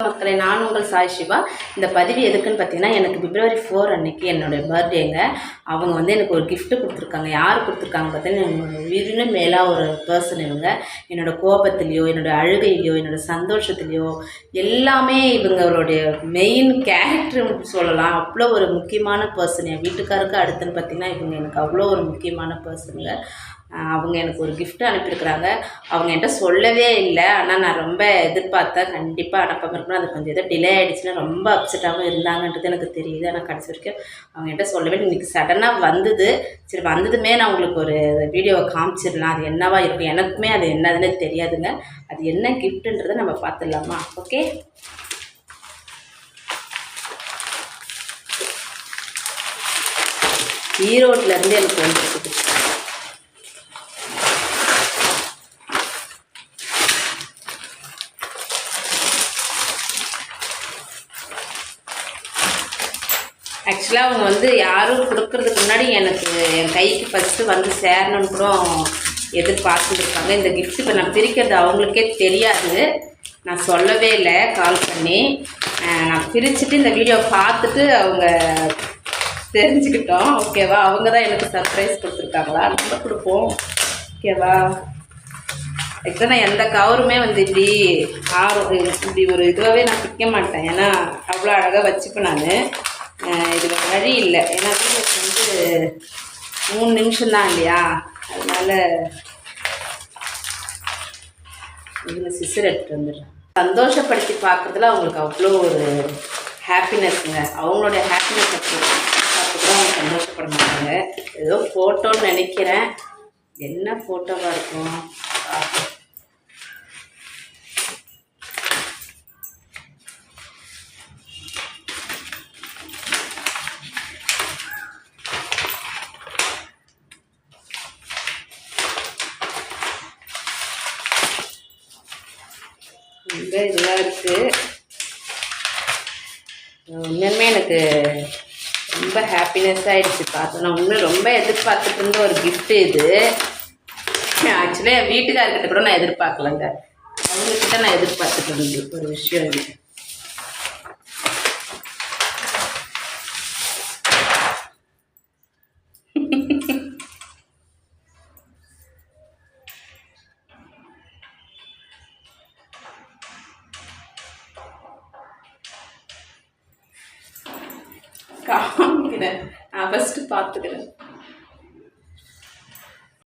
மக்களை, நான் உங்கள் சாய் சிவா. இந்த பதிவு எதுக்குன்னு பார்த்தீங்கன்னா, எனக்கு February 4 அன்னைக்கு என்னுடைய பர்த்டேங்க. அவங்க எனக்கு ஒரு கிஃப்ட் கொடுத்துருக்காங்க. யார் கொடுத்துருக்காங்க பார்த்தீங்கன்னா, என்னோட உயிரினு மேலாக ஒரு பர்சன் இவங்க. என்னோடய கோபத்துலேயோ, என்னோடய அழுகையிலையோ, என்னோடய சந்தோஷத்துலேயோ எல்லாமே இவங்களுடைய மெயின் கேரக்டர்னு சொல்லலாம். அவ்வளோ ஒரு முக்கியமான பர்சன். என் வீட்டுக்காருக்கு அடுத்துன்னு பார்த்தீங்கன்னா, இவங்க எனக்கு அவ்வளோ ஒரு முக்கியமான பர்சனுங்க. அவங்க எனக்கு ஒரு கிஃப்ட் அனுப்பியிருக்கிறாங்க. அவங்க என்கிட்ட சொல்லவே இல்லை. ஆனால் நான் ரொம்ப எதிர்பார்த்தேன், கண்டிப்பாக அனுப்பாமல் இருக்கணும். அது கொஞ்சம் ஏதோ டிலே ஆகிடுச்சுன்னா ரொம்ப அப்செட்டாகவும் இருந்தாங்கன்றது எனக்கு தெரியுது. ஆனால் கடைசி வரைக்கும் அவங்க என்கிட்ட சொல்லவே இன்றைக்கி சடனாக வந்தது. சரி, வந்ததுமே நான் உங்களுக்கு ஒரு வீடியோவை காமிச்சிடலாம். அது என்னவா இருக்கும், எனக்குமே அது என்னதுன்னு தெரியாதுங்க. அது என்ன கிஃப்ட்டுன்றதை நம்ம பார்த்துடலாமா? ஓகே, ஈரோட்லேருந்து எனக்கு வந்துருக்குது. ஆக்சுவலாக அவங்க யாரும் கொடுக்கறதுக்கு முன்னாடி எனக்கு என் கைக்கு ஃபஸ்ட்டு சேரணும்னு கூட எதிர்பார்த்துருக்காங்க. இந்த கிஃப்ட் இப்போ நான் பிரிக்கிறது அவங்களுக்கே தெரியாது. நான் சொல்லவே இல்லை கால் பண்ணி. நான் பிரிச்சுட்டு இந்த வீடியோ பார்த்துட்டு அவங்க தெரிஞ்சுக்கிட்டோம். ஓகேவா? அவங்க தான் எனக்கு சர்ப்ரைஸ் கொடுத்துருக்காங்களா, நம்ம கொடுப்போம். ஓகேவா? ஆக்சுவலாக நான் எந்த கவருமே இப்படி ஒரு இதுவாகவே நான் பிக்க மாட்டேன். ஏன்னா அவ்வளோ அழகாக வச்சுப்பேன் நான். இது வழி இல்லை. ஏன்னா வீடியோக்கு 3 நிமிஷம் தான் இல்லையா, அதனால் இதில் சிசர் எடுத்துகிட்டு வந்துடுறேன். சந்தோஷப்படுத்தி பார்க்குறதுல அவங்களுக்கு அவ்வளோ ஒரு ஹாப்பினஸ்ங்க. அவங்களுடைய ஹாப்பினஸ் பார்த்து கூட அவங்க சந்தோஷப்பட மாட்டாங்க. ஏதோ ஃபோட்டோன்னு நினைக்கிறேன். என்ன ஃபோட்டோவாக இருக்கும் பார்ப்போம். ரொம்ப இதுவாக இருக்குது. உண்மையுமே எனக்கு ரொம்ப ஹாப்பினஸ் ஆகிடுச்சு பார்த்தோம். நான் இன்னும் ரொம்ப எதிர்பார்த்துட்டு இருந்த ஒரு கிஃப்ட்டு இது. ஆக்சுவலாக என் வீட்டுக்காரர்கிட்ட கூட நான் எதிர்பார்க்கலங்க. அவங்கக்கிட்ட நான் எதிர்பார்த்துட்டு இருந்தது ஒரு விஷயம் இது. காமிக்கிறேன், நான் ஃபஸ்ட்டு பார்த்துக்கிறேன்.